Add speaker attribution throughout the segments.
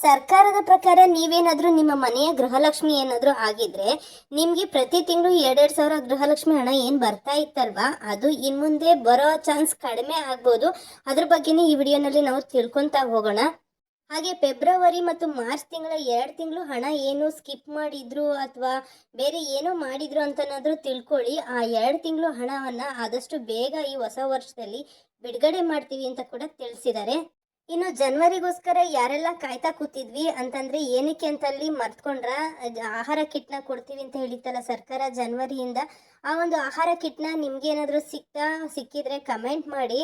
Speaker 1: ಸರ್ಕಾರದ ಪ್ರಕಾರ ನೀವೇನಾದರೂ ನಿಮ್ಮ ಮನೆಯ ಗೃಹಲಕ್ಷ್ಮಿ ಏನಾದರೂ ಆಗಿದ್ರೆ ನಿಮಗೆ ಪ್ರತಿ ತಿಂಗಳು 2,000 ಗೃಹಲಕ್ಷ್ಮಿ ಹಣ ಏನು ಬರ್ತಾ ಇತ್ತಲ್ವಾ, ಅದು ಇನ್ನು ಮುಂದೆ ಬರೋ ಚಾನ್ಸ್ ಕಡಿಮೆ ಆಗ್ಬೋದು. ಅದ್ರ ಬಗ್ಗೆನೇ ಈ ವಿಡಿಯೋನಲ್ಲಿ ನಾವು ತಿಳ್ಕೊತಾ ಹೋಗೋಣ. ಹಾಗೆ ಫೆಬ್ರವರಿ ಮತ್ತು ಮಾರ್ಚ್ ತಿಂಗಳ 2 ತಿಂಗಳು ಹಣ ಏನು ಸ್ಕಿಪ್ ಮಾಡಿದ್ರು ಅಥವಾ ಬೇರೆ ಏನೋ ಮಾಡಿದ್ರು ಅಂತನಾದರೂ ತಿಳ್ಕೊಳ್ಳಿ. ಆ 2 ತಿಂಗಳು ಹಣವನ್ನು ಆದಷ್ಟು ಬೇಗ ಈ ಹೊಸ ವರ್ಷದಲ್ಲಿ ಬಿಡುಗಡೆ ಮಾಡ್ತೀವಿ ಅಂತ ಕೂಡ ತಿಳಿಸಿದ್ದಾರೆ. ಇನ್ನು ಜನವರಿಗೋಸ್ಕರ ಯಾರೆಲ್ಲ ಕಾಯ್ತಾ ಕೂತಿದ್ವಿ ಅಂತಂದ್ರೆ ಏನಕ್ಕೆ ಅಂತಲ್ಲಿ ಮರ್ತ್ಕೊಂಡ್ರ, ಆಹಾರ ಕಿಟ್ನ ಕೊಡ್ತೀವಿ ಅಂತ ಹೇಳಿತ್ತಲ್ಲ ಸರ್ಕಾರ ಜನವರಿಯಿಂದ. ಆ ಒಂದು ಆಹಾರ ಕಿಟ್ನ ನಿಮ್ಗೇನಾದರೂ ಸಿಕ್ಕಿದ್ರೆ ಕಮೆಂಟ್ ಮಾಡಿ.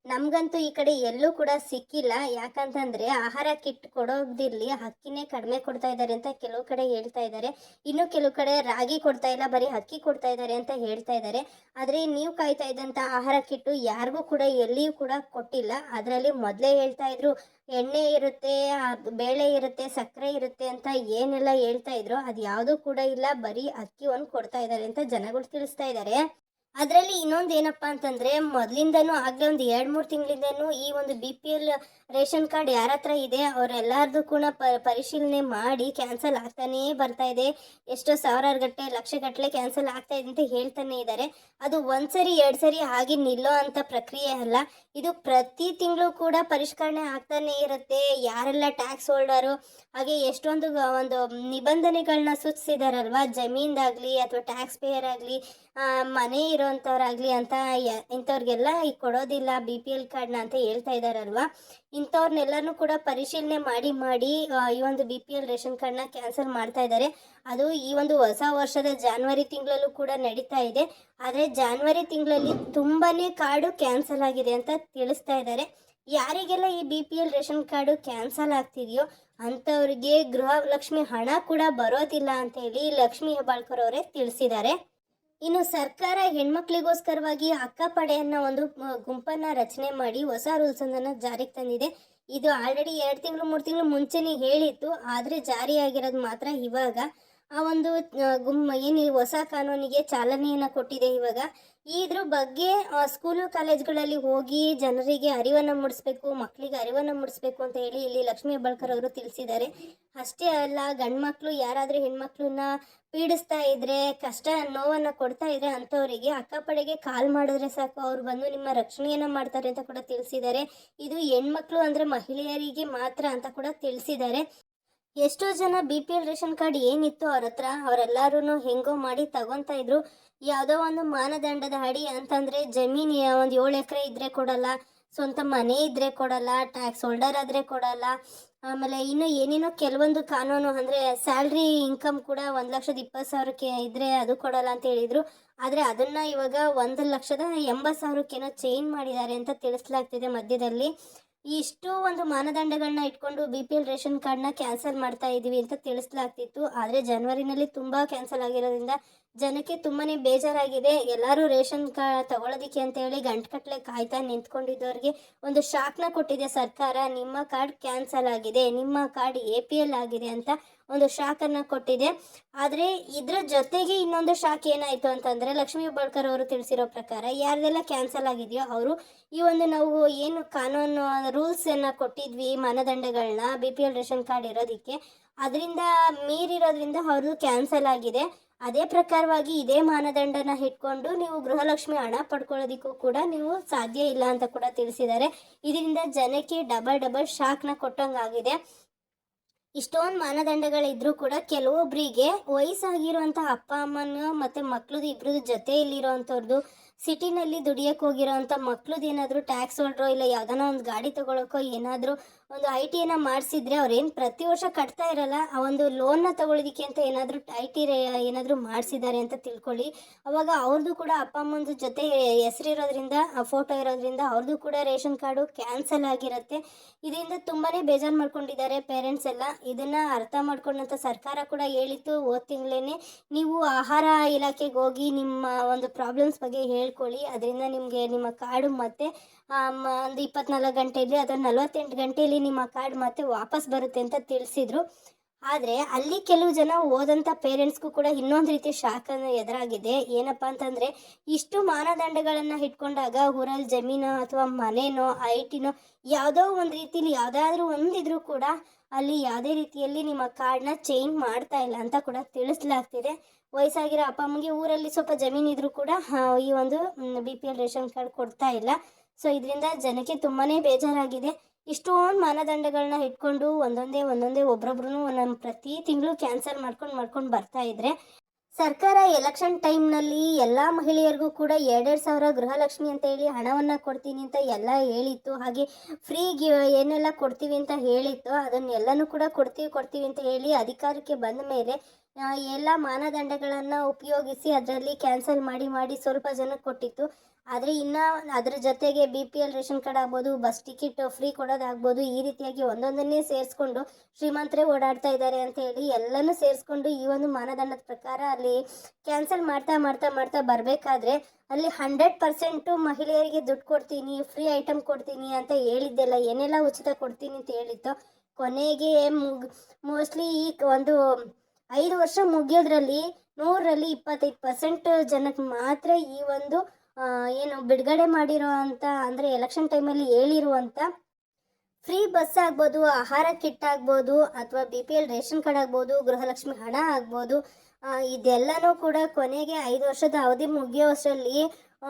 Speaker 1: ನಮಗಂತೂ ಈ ಕಡೆ ಎಲ್ಲೂ ಕೂಡ ಸಿಕ್ಕಿಲ್ಲ. ಯಾಕಂತಂದ್ರೆ ಆಹಾರ ಕಿಟ್ ಕೊಡೋದಿರ್ಲಿ, ಅಕ್ಕಿನೇ ಕಡಿಮೆ ಕೊಡ್ತಾ ಇದ್ದಾರೆ ಅಂತ ಕೆಲವು ಕಡೆ ಹೇಳ್ತಾ ಇದ್ದಾರೆ. ಇನ್ನು ಕೆಲವು ಕಡೆ ರಾಗಿ ಕೊಡ್ತಾ ಇಲ್ಲ, ಬರೀ ಅಕ್ಕಿ ಕೊಡ್ತಾ ಇದ್ದಾರೆ ಅಂತ ಹೇಳ್ತಾ ಇದ್ದಾರೆ. ಆದರೆ ನೀವು ಕಾಯ್ತಾ ಇದ್ದಂಥ ಆಹಾರ ಕಿಟ್ಟು ಯಾರಿಗೂ ಕೂಡ ಎಲ್ಲಿಯೂ ಕೂಡ ಕೊಟ್ಟಿಲ್ಲ. ಅದರಲ್ಲಿ ಮೊದಲೇ ಹೇಳ್ತಾ ಇದ್ರು ಎಣ್ಣೆ ಇರುತ್ತೆ, ಬೇಳೆ ಇರುತ್ತೆ, ಸಕ್ಕರೆ ಇರುತ್ತೆ ಅಂತ ಏನೆಲ್ಲ ಹೇಳ್ತಾ ಇದ್ರು, ಅದು ಯಾವುದೂ ಕೂಡ ಇಲ್ಲ. ಬರೀ ಅಕ್ಕಿ ಒಂದು ಕೊಡ್ತಾ ಇದ್ದಾರೆ ಅಂತ ಜನಗಳು ತಿಳಿಸ್ತಾ ಇದ್ದಾರೆ. ಅದರಲ್ಲಿ ಇನ್ನೊಂದು ಏನಪ್ಪ ಅಂತಂದರೆ, ಮೊದಲಿಂದನೂ ಆಗಲೇ ಒಂದು 2-3 ತಿಂಗಳಿಂದನೂ ಈ ಒಂದು BPL ರೇಷನ್ ಕಾರ್ಡ್ ಯಾರ ಹತ್ರ ಇದೆ ಅವರೆಲ್ಲರದು ಕೂಡ ಪರಿಶೀಲನೆ ಮಾಡಿ ಕ್ಯಾನ್ಸಲ್ ಆಗ್ತಾನೇ ಬರ್ತಾ ಇದೆ. ಎಷ್ಟೋ ಸಾವಿರಾರು ಲಕ್ಷಗಟ್ಟಲೆ ಕ್ಯಾನ್ಸಲ್ ಆಗ್ತಾ ಇದೆ ಅಂತ ಹೇಳ್ತಾನೆ ಇದ್ದಾರೆ. ಅದು ಒಂದ್ಸರಿ 2 ಸರಿ ಆಗಿ ನಿಲ್ಲೋ ಅಂಥ ಪ್ರಕ್ರಿಯೆ ಅಲ್ಲ. ಇದು ಪ್ರತಿ ತಿಂಗಳು ಕೂಡ ಪರಿಷ್ಕರಣೆ ಆಗ್ತಾನೆ ಇರುತ್ತೆ. ಯಾರೆಲ್ಲ ಟ್ಯಾಕ್ಸ್ ಹೋಲ್ಡರು, ಹಾಗೆ ಎಷ್ಟೊಂದು ಒಂದು ನಿಬಂಧನೆಗಳನ್ನ ಸೂಚಿಸಿದಾರಲ್ವ, ಜಮೀನ್ದಾಗಲಿ ಅಥವಾ ಟ್ಯಾಕ್ಸ್ ಪೇಯರ್ ಆಗಲಿ, ಮನೆ ಇರೋವಂಥವ್ರಾಗಲಿ ಅಂತ ಇಂಥವ್ರಿಗೆಲ್ಲ ಈಗ ಕೊಡೋದಿಲ್ಲ BPL ಕಾರ್ಡ್ನ ಅಂತ ಹೇಳ್ತಾ ಇದ್ದಾರಲ್ವ. ಇಂಥವ್ರನ್ನೆಲ್ಲನೂ ಕೂಡ ಪರಿಶೀಲನೆ ಮಾಡಿ ಈ ಒಂದು BPL ರೇಷನ್ ಕಾರ್ಡ್ನ ಕ್ಯಾನ್ಸಲ್ ಮಾಡ್ತಾ ಇದ್ದಾರೆ. ಅದು ಈ ಒಂದು ಹೊಸ ವರ್ಷದ ಜಾನ್ವರಿ ತಿಂಗಳಲ್ಲೂ ಕೂಡ ನಡೀತಾ ಇದೆ. ಆದರೆ ಜಾನ್ವರಿ ತಿಂಗಳಲ್ಲಿ ತುಂಬಾ ಕಾರ್ಡು ಕ್ಯಾನ್ಸಲ್ ಆಗಿದೆ ಅಂತ ತಿಳಿಸ್ತಾ ಇದ್ದಾರೆ. ಯಾರಿಗೆಲ್ಲ ಈ BPL ರೇಷನ್ ಕಾರ್ಡು ಕ್ಯಾನ್ಸಲ್ ಆಗ್ತಿದೆಯೋ ಅಂಥವ್ರಿಗೆ ಗೃಹಲಕ್ಷ್ಮಿ ಹಣ ಕೂಡ ಬರೋದಿಲ್ಲ ಅಂತ ಹೇಳಿ ಲಕ್ಷ್ಮೀ ಹೆಬ್ಬಾಳ್ಕರ್ ಅವರೇ ತಿಳಿಸಿದ್ದಾರೆ. ಇನ್ನು ಸರ್ಕಾರ ಹೆಣ್ಮಕ್ಳಿಗೋಸ್ಕರವಾಗಿ ಅಕ್ಕಪಡೆ ಅನ್ನೋ ಒಂದು ಗುಂಪನ್ನು ರಚನೆ ಮಾಡಿ ಹೊಸ ರೂಲ್ಸನ್ನು ಜಾರಿಗೆ ತಂದಿದೆ. ಇದು ಆಲ್ರೆಡಿ 2 ತಿಂಗಳು 3 ತಿಂಗಳು ಮುಂಚೆನೇ ಹೇಳಿತ್ತು, ಆದರೆ ಜಾರಿಯಾಗಿರೋದು ಮಾತ್ರ ಇವಾಗ. ಆ ಒಂದು ಏನು ಹೊಸ ಕಾನೂನಿಗೆ ಚಾಲನೆಯನ್ನು ಕೊಟ್ಟಿದೆ ಇವಾಗ. ಇದ್ರ ಬಗ್ಗೆ ಸ್ಕೂಲು ಕಾಲೇಜ್ಗಳಲ್ಲಿ ಹೋಗಿ ಜನರಿಗೆ ಅರಿವನ್ನು ಮೂಡಿಸ್ಬೇಕು, ಮಕ್ಕಳಿಗೆ ಅರಿವನ್ನು ಮೂಡಿಸ್ಬೇಕು ಅಂತ ಹೇಳಿ ಇಲ್ಲಿ ಲಕ್ಷ್ಮೀ ಹೆಬ್ಬಾಳ್ಕರ್ ಅವರು ತಿಳಿಸಿದ್ದಾರೆ. ಅಷ್ಟೇ ಅಲ್ಲ, ಗಂಡು ಮಕ್ಕಳು ಯಾರಾದರೂ ಹೆಣ್ಮಕ್ಳನ್ನ ಪೀಡಿಸ್ತಾ ಇದ್ರೆ, ಕಷ್ಟ ನೋವನ್ನು ಕೊಡ್ತಾ ಇದ್ರೆ ಅಂಥವರಿಗೆ ಅಕ್ಕಪಡೆಗೆ ಕಾಲ್ ಮಾಡಿದ್ರೆ ಸಾಕು, ಅವ್ರು ಬಂದು ನಿಮ್ಮ ರಕ್ಷಣೆಯನ್ನು ಮಾಡ್ತಾರೆ ಅಂತ ಕೂಡ ತಿಳಿಸಿದ್ದಾರೆ. ಇದು ಹೆಣ್ಮಕ್ಳು ಅಂದರೆ ಮಹಿಳೆಯರಿಗೆ ಮಾತ್ರ ಅಂತ ಕೂಡ ತಿಳಿಸಿದ್ದಾರೆ. ಎಷ್ಟೋ ಜನ BPL ರೇಷನ್ ಕಾರ್ಡ್ ಏನಿತ್ತು ಅವ್ರ ಹತ್ರ ಅವರೆಲ್ಲರೂ ಹೆಂಗೋ ಮಾಡಿ ತಗೊತಾ ಇದ್ರು. ಯಾವುದೋ ಒಂದು ಮಾನದಂಡದ ಅಡಿ ಅಂತಂದರೆ ಜಮೀನು ಒಂದು 7 ಎಕರೆ ಇದ್ದರೆ ಕೊಡಲ್ಲ, ಸ್ವಂತ ಮನೆ ಇದ್ದರೆ ಕೊಡಲ್ಲ, ಟ್ಯಾಕ್ಸ್ ಹೋಲ್ಡರ್ ಆದರೆ ಕೊಡಲ್ಲ, ಆಮೇಲೆ ಇನ್ನು ಏನೇನೋ ಕೆಲವೊಂದು ಕಾನೂನು ಅಂದರೆ ಸ್ಯಾಲ್ರಿ ಇನ್ಕಮ್ ಕೂಡ 1,20,000 ಇದ್ದರೆ ಅದು ಕೊಡಲ್ಲ ಅಂತ ಹೇಳಿದರು. ಆದರೆ ಅದನ್ನು ಇವಾಗ 1,80,000 ಚೇಂಜ್ ಮಾಡಿದ್ದಾರೆ ಅಂತ ತಿಳಿಸಲಾಗ್ತಿದೆ ಮಧ್ಯದಲ್ಲಿ. ಇಷ್ಟು ಒಂದು ಮಾನದಂಡಗಳನ್ನ ಇಟ್ಕೊಂಡು BPL ರೇಷನ್ ಕಾರ್ಡ್ನ ಕ್ಯಾನ್ಸಲ್ ಮಾಡ್ತಾ ಇದ್ದೀವಿ ಅಂತ ತಿಳಿಸಲಾಗ್ತಿತ್ತು. ಆದರೆ ಜನವರಿನಲ್ಲಿ ತುಂಬ ಕ್ಯಾನ್ಸಲ್ ಆಗಿರೋದ್ರಿಂದ ಜನಕ್ಕೆ ತುಂಬಾ ಬೇಜಾರಾಗಿದೆ. ಎಲ್ಲರೂ ರೇಷನ್ ಕಾರ್ಡ್ ತಗೊಳ್ಳೋದಕ್ಕೆ ಅಂತ ಹೇಳಿ ಗಂಟುಗಟ್ಟಲೆ ಕಾಯ್ತಾ ನಿಂತ್ಕೊಂಡಿದ್ದವ್ರಿಗೆ ಒಂದು ಶಾಕ್ನ ಕೊಟ್ಟಿದೆ ಸರ್ಕಾರ. ನಿಮ್ಮ ಕಾರ್ಡ್ ಕ್ಯಾನ್ಸಲ್ ಆಗಿದೆ, ನಿಮ್ಮ ಕಾರ್ಡ್ APL ಆಗಿದೆ ಅಂತ ಒಂದು ಶಾಕನ್ನು ಕೊಟ್ಟಿದೆ. ಆದರೆ ಇದರ ಜೊತೆಗೆ ಇನ್ನೊಂದು ಶಾಕ್ ಏನಾಯಿತು ಅಂತಂದರೆ, ಲಕ್ಷ್ಮೀ ಹೆಬ್ಬಾಳ್ಕರ್ ಅವರು ತಿಳಿಸಿರೋ ಪ್ರಕಾರ ಯಾರ್ದೆಲ್ಲ ಕ್ಯಾನ್ಸಲ್ ಆಗಿದೆಯೋ ಅವರು ಈ ಒಂದು ನಾವು ಏನು ಕಾನೂನು ರೂಲ್ಸನ್ನು ಕೊಟ್ಟಿದ್ವಿ, ಮಾನದಂಡಗಳನ್ನ BPL ರೇಷನ್ ಕಾರ್ಡ್ ಇರೋದಕ್ಕೆ, ಅದರಿಂದ ಮೀರಿರೋದ್ರಿಂದ ಅವ್ರದ್ದು ಕ್ಯಾನ್ಸಲ್ ಆಗಿದೆ. ಅದೇ ಪ್ರಕಾರವಾಗಿ ಇದೇ ಮಾನದಂಡನ ಇಟ್ಕೊಂಡು ನೀವು ಗೃಹಲಕ್ಷ್ಮಿ ಹಣ ಪಡ್ಕೊಳ್ಳೋದಕ್ಕೂ ಕೂಡ ನೀವು ಸಾಧ್ಯ ಇಲ್ಲ ಅಂತ ಕೂಡ ತಿಳಿಸಿದ್ದಾರೆ. ಇದರಿಂದ ಜನಕ್ಕೆ ಡಬಲ್ ಶಾಕ್ನ ಕೊಟ್ಟಂಗಾಗಿದೆ. ಇಷ್ಟೊಂದು ಮಾನದಂಡಗಳಿದ್ರೂ ಕೂಡ ಕೆಲವೊಬ್ಬರಿಗೆ ವಯಸ್ಸಾಗಿರುವಂಥ ಅಪ್ಪ ಅಮ್ಮನ ಮತ್ತು ಮಕ್ಳದ್ದು ಇಬ್ಬರದ್ದು ಜೊತೆಯಲ್ಲಿರೋವಂಥವ್ರದ್ದು, ಸಿಟಿನಲ್ಲಿ ದುಡಿಯೋಕ್ಕೆ ಹೋಗಿರೋವಂಥ ಮಕ್ಳದ್ದು ಏನಾದರೂ ಟ್ಯಾಕ್ಸ್ ಹೋಲ್ಡ್ರೋ ಇಲ್ಲ ಯಾವುದಾನ ಒಂದು ಗಾಡಿ ತೊಗೊಳಕ್ಕೋ ಏನಾದರೂ ಒಂದು ITಯನ್ನು ಮಾಡಿಸಿದ್ರೆ ಅವ್ರೇನು ಪ್ರತಿ ವರ್ಷ ಕಟ್ತಾ ಇರಲ್ಲ, ಆ ಒಂದು ಲೋನ್ನ ತೊಗೊಳೋದಕ್ಕೆ ಅಂತ ಏನಾದರೂ IT ಏನಾದರೂ ಮಾಡಿಸಿದ್ದಾರೆ ಅಂತ ತಿಳ್ಕೊಳ್ಳಿ. ಅವಾಗ ಅವ್ರದ್ದು ಕೂಡ ಅಪ್ಪ ಅಮ್ಮನ ಜೊತೆ ಹೆಸರಿರೋದ್ರಿಂದ, ಫೋಟೋ ಇರೋದ್ರಿಂದ ಅವ್ರದ್ದು ಕೂಡ ರೇಷನ್ ಕಾರ್ಡು ಕ್ಯಾನ್ಸಲ್ ಆಗಿರುತ್ತೆ. ಇದರಿಂದ ತುಂಬಾ ಬೇಜಾರು ಮಾಡ್ಕೊಂಡಿದ್ದಾರೆ ಪೇರೆಂಟ್ಸ್ ಎಲ್ಲ. ಇದನ್ನು ಅರ್ಥ ಮಾಡ್ಕೊಂಡಂಥ ಸರ್ಕಾರ ಕೂಡ ಹೇಳಿತ್ತು ಹೋದ ತಿಂಗಳೇ, ನೀವು ಆಹಾರ ಇಲಾಖೆಗೆ ಹೋಗಿ ನಿಮ್ಮ ಒಂದು ಪ್ರಾಬ್ಲಮ್ಸ್ ಬಗ್ಗೆ ಹೇಳ್ಕೊಳ್ಳಿ, ಅದರಿಂದ ನಿಮಗೆ ನಿಮ್ಮ ಕಾರ್ಡು ಮತ್ತೆ ಒಂದು 24 ಗಂಟೆಯಲ್ಲಿ ಅಥವಾ 48 ಗಂಟೆಯಲ್ಲಿ ನಿಮ್ಮ ಕಾರ್ಡ್ ಮತ್ತೆ ವಾಪಸ್ ಬರುತ್ತೆ ಅಂತ ತಿಳಿಸಿದ್ರು. ಆದರೆ ಅಲ್ಲಿ ಕೆಲವು ಜನ ಓದಂಥ ಪೇರೆಂಟ್ಸ್ಗೂ ಕೂಡ ಇನ್ನೊಂದು ರೀತಿ ಶಾಖನ್ನು ಎದುರಾಗಿದೆ. ಏನಪ್ಪ ಅಂತಂದರೆ, ಇಷ್ಟು ಮಾನದಂಡಗಳನ್ನು ಇಟ್ಕೊಂಡಾಗ ಊರಲ್ಲಿ ಜಮೀನೋ ಅಥವಾ ಮನೆನೋ ITನೋ ಯಾವುದೋ ಒಂದು ರೀತಿಲಿ ಯಾವುದಾದ್ರೂ ಒಂದಿದ್ರೂ ಕೂಡ ಅಲ್ಲಿ ಯಾವುದೇ ರೀತಿಯಲ್ಲಿ ನಿಮ್ಮ ಕಾರ್ಡ್ನ ಚೇಂಜ್ ಮಾಡ್ತಾ ಇಲ್ಲ ಅಂತ ಕೂಡ ತಿಳಿಸಲಾಗ್ತಿದೆ. ವಯಸ್ಸಾಗಿರೋ ಅಪ್ಪ ಅಮ್ಮಗೆ ಊರಲ್ಲಿ ಸ್ವಲ್ಪ ಜಮೀನು ಇದ್ರೂ ಕೂಡ ಈ ಒಂದು BPL ರೇಷನ್ ಕಾರ್ಡ್ ಕೊಡ್ತಾ ಇಲ್ಲ. ಸೊ ಇದರಿಂದ ಜನಕ್ಕೆ ತುಂಬಾ ಬೇಜಾರಾಗಿದೆ. ಇಷ್ಟೊಂದು ಮಾನದಂಡಗಳನ್ನ ಇಟ್ಕೊಂಡು ಒಂದೊಂದೇ ಒಬ್ಬೊಬ್ರು ಒಂದೊಂದು ಪ್ರತಿ ತಿಂಗಳು ಕ್ಯಾನ್ಸಲ್ ಮಾಡ್ಕೊಂಡು ಬರ್ತಾ ಇದ್ರೆ, ಸರ್ಕಾರ ಎಲೆಕ್ಷನ್ ಟೈಮ್ನಲ್ಲಿ ಎಲ್ಲ ಮಹಿಳೆಯರಿಗೂ ಕೂಡ 2,000 ಗೃಹಲಕ್ಷ್ಮಿ ಅಂತ ಹೇಳಿ ಹಣವನ್ನು ಕೊಡ್ತೀನಿ ಅಂತ ಎಲ್ಲ ಹೇಳಿತ್ತು. ಹಾಗೆ ಫ್ರೀ ಏನೆಲ್ಲ ಕೊಡ್ತೀವಿ ಅಂತ ಹೇಳಿತ್ತು ಅದನ್ನೆಲ್ಲನೂ ಕೂಡ ಕೊಡ್ತೀವಿ ಅಂತ ಹೇಳಿ ಅಧಿಕಾರಕ್ಕೆ ಬಂದ ಮೇಲೆ ಎಲ್ಲ ಮಾನದಂಡಗಳನ್ನು ಉಪಯೋಗಿಸಿ ಅದರಲ್ಲಿ ಕ್ಯಾನ್ಸಲ್ ಮಾಡಿ ಸ್ವಲ್ಪ ಜನಕ್ಕೆ ಕೊಟ್ಟಿತ್ತು. ಆದರೆ ಇನ್ನು ಅದರ ಜೊತೆಗೆ BPL ರೇಷನ್ ಕಾರ್ಡ್ ಆಗ್ಬೋದು, ಬಸ್ ಟಿಕೆಟ್ ಫ್ರೀ ಕೊಡೋದಾಗ್ಬೋದು, ಈ ರೀತಿಯಾಗಿ ಒಂದೊಂದನ್ನೇ ಸೇರಿಸ್ಕೊಂಡು ಶ್ರೀಮಂತರೇ ಓಡಾಡ್ತಾ ಇದ್ದಾರೆ ಅಂತ ಹೇಳಿ ಎಲ್ಲನೂ ಸೇರಿಸ್ಕೊಂಡು ಈ ಒಂದು ಮಾನದಂಡದ ಪ್ರಕಾರ ಅಲ್ಲಿ ಕ್ಯಾನ್ಸಲ್ ಮಾಡ್ತಾ ಬರಬೇಕಾದ್ರೆ ಅಲ್ಲಿ 100% ಮಹಿಳೆಯರಿಗೆ ದುಡ್ಡು ಕೊಡ್ತೀನಿ, ಫ್ರೀ ಐಟಮ್ ಕೊಡ್ತೀನಿ ಅಂತ ಹೇಳಿದ್ದೆಲ್ಲ ಏನೆಲ್ಲ ಉಚಿತ ಕೊಡ್ತೀನಿ ಅಂತ ಹೇಳಿತ್ತು, ಕೊನೆಗೆ ಮೋಸ್ಟ್ಲಿ ಈ ಒಂದು 5 ವರ್ಷ ಮುಗಿಯೋದ್ರಲ್ಲಿ 100ರಲ್ಲಿ 25% ಜನಕ್ಕೆ ಮಾತ್ರ ಈ ಒಂದು ಏನು ಬಿಡುಗಡೆ ಮಾಡಿರೋ ಅಂತ, ಅಂದರೆ ಎಲೆಕ್ಷನ್ ಟೈಮಲ್ಲಿ ಹೇಳಿರುವಂಥ ಫ್ರೀ ಬಸ್ ಆಗ್ಬೋದು, ಆಹಾರ ಕಿಟ್ ಆಗ್ಬೋದು, ಅಥವಾ BPL ರೇಷನ್ ಕಾರ್ಡ್ ಆಗ್ಬೋದು, ಗೃಹಲಕ್ಷ್ಮಿ ಹಣ ಆಗ್ಬೋದು, ಇದೆಲ್ಲನೂ ಕೂಡ ಕೊನೆಗೆ 5 ವರ್ಷದ ಅವಧಿ ಮುಗಿಯೋ ವರ್ಷದಲ್ಲಿ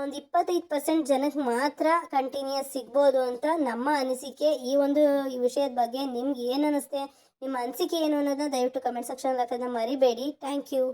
Speaker 1: ಒಂದು 25% ಜನಕ್ಕೆ ಮಾತ್ರ ಕಂಟಿನ್ಯೂಸ್ ಸಿಗ್ಬೋದು ಅಂತ ನಮ್ಮ ಅನಿಸಿಕೆ. ಈ ಒಂದು ವಿಷಯದ ಬಗ್ಗೆ ನಿಮ್ಗೆ ಏನು ಅನ್ನಿಸ್ತೆ, ನಿಮ್ಮ ಅನಿಸಿಕೆ ಏನು ಅನ್ನೋದನ್ನ ದಯವಿಟ್ಟು ಕಮೆಂಟ್ ಸೆಕ್ಷನ್ ಹಾಕೋದನ್ನ ಮರಿಬೇಡಿ. Thank you.